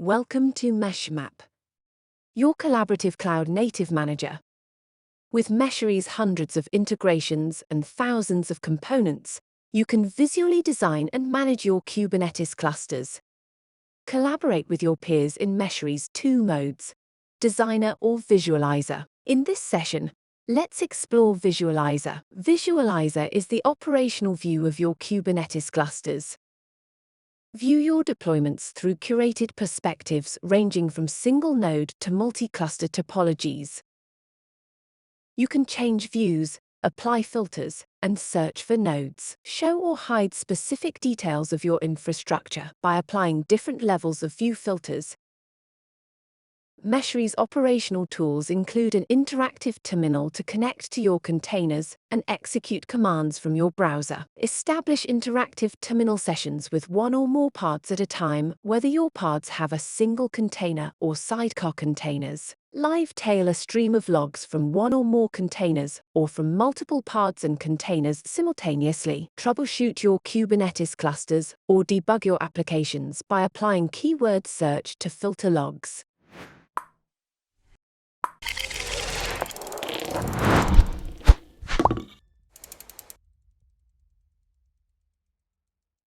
Welcome to MeshMap, your collaborative cloud-native manager. With Meshery's hundreds of integrations and thousands of components, you can visually design and manage your Kubernetes clusters. Collaborate with your peers in Meshery's two modes, Designer or Visualizer. In this session, let's explore Visualizer. Visualizer is the operational view of your Kubernetes clusters. View your deployments through curated perspectives ranging from single-node to multi-cluster topologies. You can change views, apply filters, and search for nodes. Show or hide specific details of your infrastructure by applying different levels of view filters. Meshery's operational tools include an interactive terminal to connect to your containers and execute commands from your browser. Establish interactive terminal sessions with one or more pods at a time, whether your pods have a single container or sidecar containers. Live tail a stream of logs from one or more containers or from multiple pods and containers simultaneously. Troubleshoot your Kubernetes clusters or debug your applications by applying keyword search to filter logs.